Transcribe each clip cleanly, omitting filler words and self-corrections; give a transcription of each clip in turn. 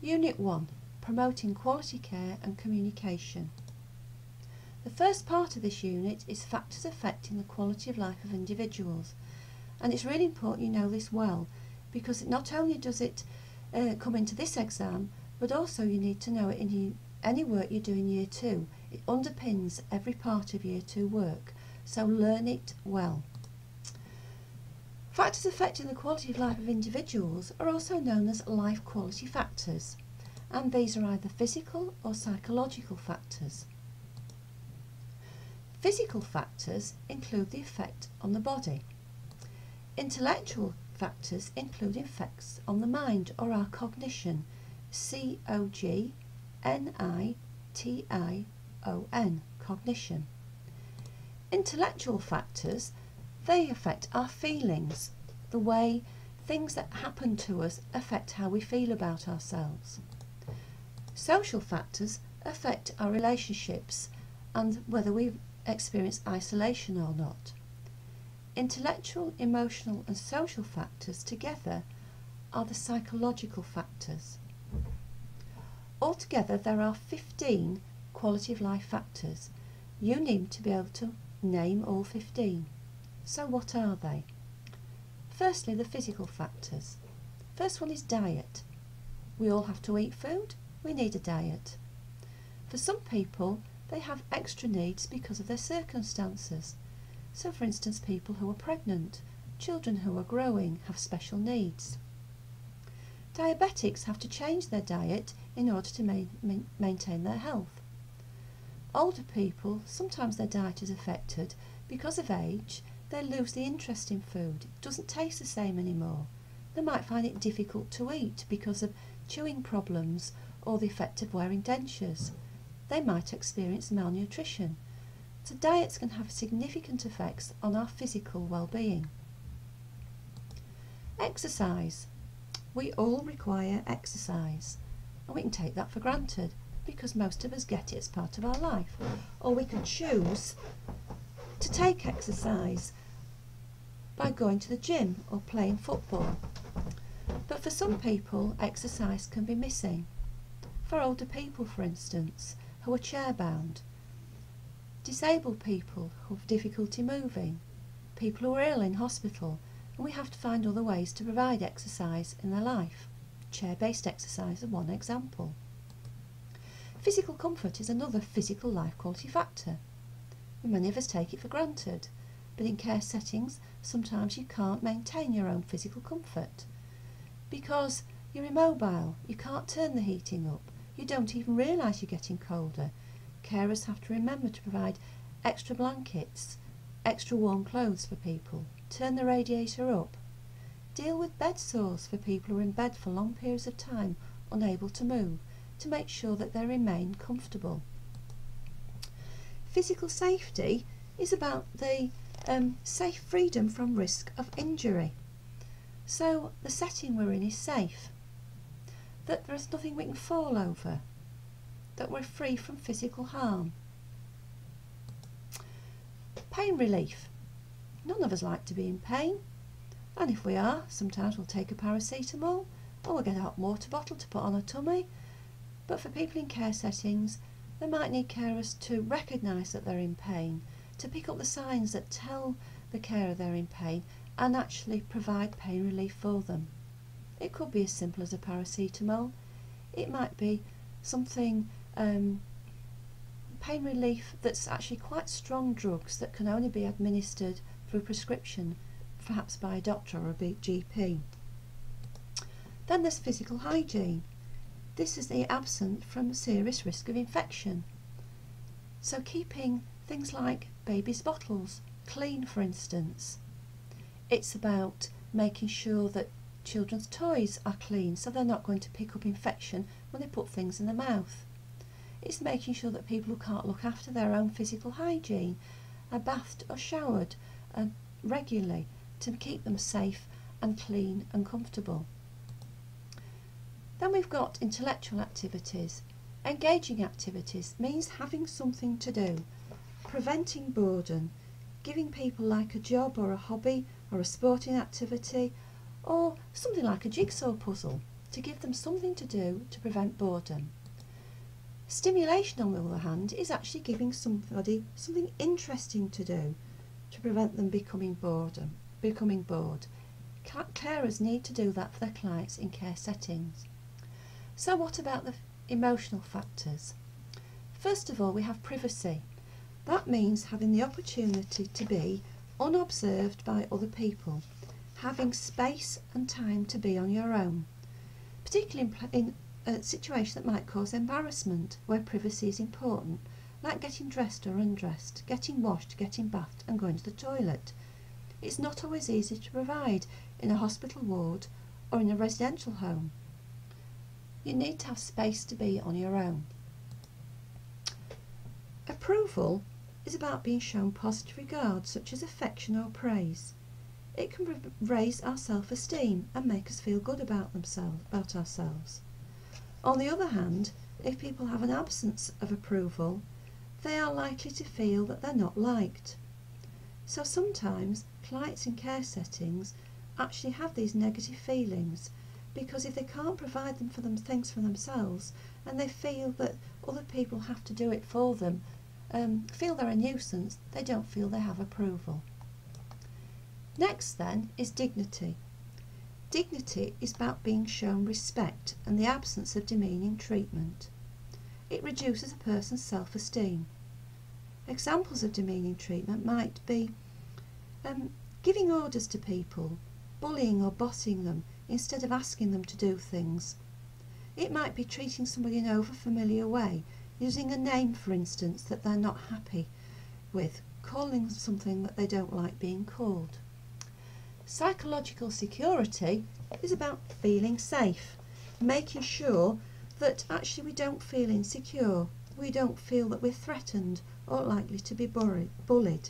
Unit 1, Promoting Quality Care and Communication. The first part of this unit is factors affecting the quality of life of individuals, and it's really important you know this well, because not only does it come into this exam, but also you need to know it in any work you do in Year 2. It underpins every part of Year 2 work, so learn it well. Factors affecting the quality of life of individuals are also known as life quality factors, and these are either physical or psychological factors. Physical factors include the effect on the body. Intellectual factors include effects on the mind or our cognition, C-O-G-N-I-T-I-O-N, cognition. Intellectual factors, they affect our feelings, the way things that happen to us affect how we feel about ourselves. Social factors affect our relationships and whether we experience isolation or not. Intellectual, emotional and social factors together are the psychological factors. Altogether there are 15 quality of life factors. You need to be able to name all 15. So what are they? Firstly, the physical factors. First one is diet. We all have to eat food. We need a diet. For some people, they have extra needs because of their circumstances. So for instance, people who are pregnant, children who are growing have special needs. Diabetics have to change their diet in order to maintain their health. Older people, sometimes their diet is affected because of age. They lose the interest in food. It doesn't taste the same anymore. They might find it difficult to eat because of chewing problems or the effect of wearing dentures. They might experience malnutrition. So diets can have significant effects on our physical well-being. Exercise. We all require exercise, and we can take that for granted because most of us get it as part of our life. Or we can choose to take exercise by going to the gym or playing football. But for some people, exercise can be missing. For older people, for instance, who are chair-bound, disabled people who have difficulty moving, people who are ill in hospital, and we have to find other ways to provide exercise in their life. Chair-based exercise is one example. Physical comfort is another physical life quality factor. Many of us take it for granted, but in care settings sometimes you can't maintain your own physical comfort because you're immobile, you can't turn the heating up, you don't even realise you're getting colder. Carers have to remember to provide extra blankets, extra warm clothes for people, turn the radiator up, deal with bed sores for people who are in bed for long periods of time, unable to move, to make sure that they remain comfortable. Physical safety is about the safe freedom from risk of injury. So the setting we're in is safe, that there is nothing we can fall over, that we're free from physical harm. Pain relief. None of us like to be in pain, and if we are, sometimes we'll take a paracetamol or we'll get a hot water bottle to put on our tummy. But for people in care settings, they might need carers to recognise that they're in pain, to pick up the signs that tell the carer they're in pain and actually provide pain relief for them. It could be as simple as a paracetamol. It might be something, pain relief that's actually quite strong drugs that can only be administered through prescription, perhaps by a doctor or a GP. Then there's physical hygiene. This is the absence from serious risk of infection. So keeping things like babies' bottles clean, for instance. It's about making sure that children's toys are clean so they're not going to pick up infection when they put things in their mouth. It's making sure that people who can't look after their own physical hygiene are bathed or showered regularly to keep them safe and clean and comfortable. Then we've got intellectual activities. Engaging activities means having something to do, preventing boredom, giving people like a job or a hobby or a sporting activity or something like a jigsaw puzzle. to give them something to do to prevent boredom. Stimulation, on the other hand, is actually giving somebody something interesting to do to prevent them becoming bored. Carers need to do that for their clients in care settings. So what about the emotional factors? First of all, we have privacy. That means having the opportunity to be unobserved by other people, having space and time to be on your own, particularly in a situation that might cause embarrassment, where privacy is important, like getting dressed or undressed, getting washed, getting bathed and going to the toilet. It's not always easy to provide in a hospital ward or in a residential home. You need to have space to be on your own. Approval is about being shown positive regard, such as affection or praise. It can raise our self-esteem and make us feel good about ourselves. On the other hand, if people have an absence of approval, they are likely to feel that they're not liked. So sometimes clients in care settings actually have these negative feelings, because if they can't provide things for themselves, and they feel that other people have to do it for them, feel they're a nuisance, they don't feel they have approval. Next then is dignity. Dignity is about being shown respect and the absence of demeaning treatment. It reduces a person's self-esteem. Examples of demeaning treatment might be giving orders to people, bullying or bossing them instead of asking them to do things. It might be treating somebody in an over-familiar way, using a name, for instance, that they're not happy with, calling something that they don't like being called. Psychological security is about feeling safe, making sure that actually we don't feel insecure, we don't feel that we're threatened or likely to be bullied.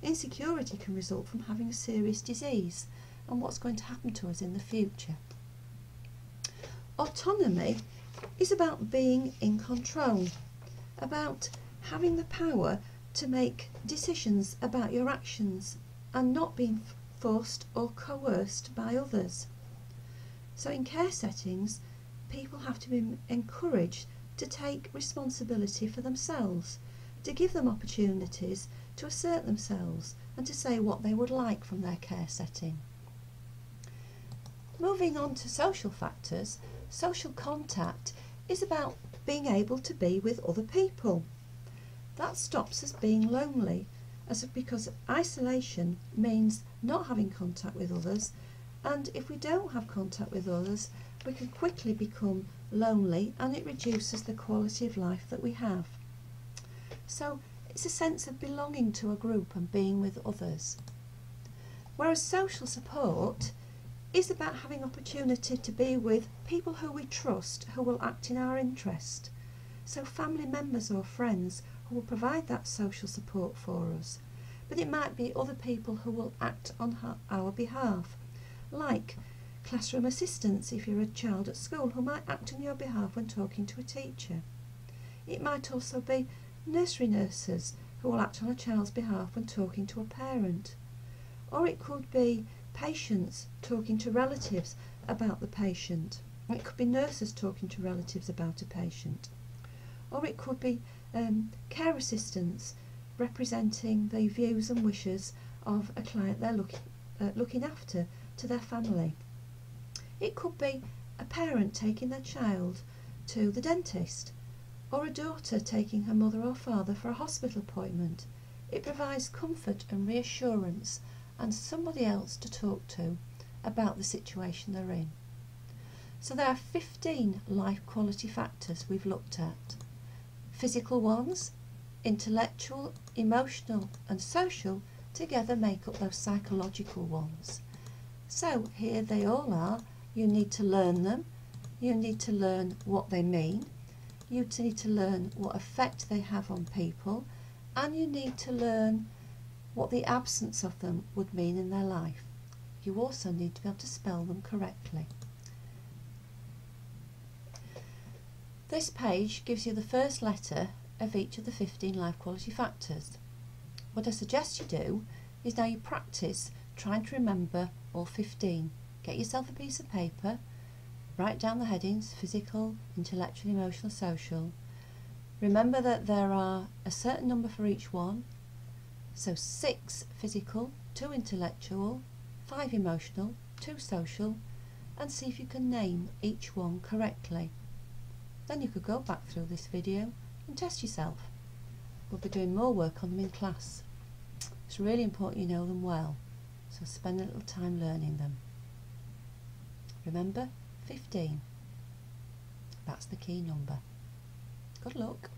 Insecurity can result from having a serious disease and what's going to happen to us in the future. Autonomy is about being in control, about having the power to make decisions about your actions and not being forced or coerced by others. So in care settings, people have to be encouraged to take responsibility for themselves, to give them opportunities to assert themselves and to say what they would like from their care setting. Moving on to social factors, social contact is about being able to be with other people. That stops us being lonely, because isolation means not having contact with others, and if we don't have contact with others, we can quickly become lonely and it reduces the quality of life that we have. So it's a sense of belonging to a group and being with others. Whereas social support is about having opportunity to be with people who we trust, who will act in our interest. So family members or friends who will provide that social support for us. But it might be other people who will act on our behalf, like classroom assistants if you're a child at school, who might act on your behalf when talking to a teacher. It might also be nursery nurses who will act on a child's behalf when talking to a parent. Or it could be patients talking to relatives about the patient. Or it could be nurses talking to relatives about a patient. Or it could be care assistants representing the views and wishes of a client they're looking after to their family. It could be a parent taking their child to the dentist, or a daughter taking her mother or father for a hospital appointment. It provides comfort and reassurance and somebody else to talk to about the situation they're in. So there are 15 life quality factors we've looked at. Physical ones, intellectual, emotional and social together make up those psychological ones. So here they all are. You need to learn them, you need to learn what they mean, you need to learn what effect they have on people, and you need to learn what the absence of them would mean in their life. You also need to be able to spell them correctly. This page gives you the first letter of each of the 15 life quality factors. What I suggest you do is now you practice trying to remember all 15. Get yourself a piece of paper, Write down the headings: physical, intellectual, emotional, social. Remember that there are a certain number for each one, so 6 physical, 2 intellectual, 5 emotional, 2 social, and see if you can name each one correctly. Then you could go back through this video and test yourself. We'll be doing more work on them in class. It's really important you know them well, so spend a little time learning them. Remember, 15. That's the key number. Good luck.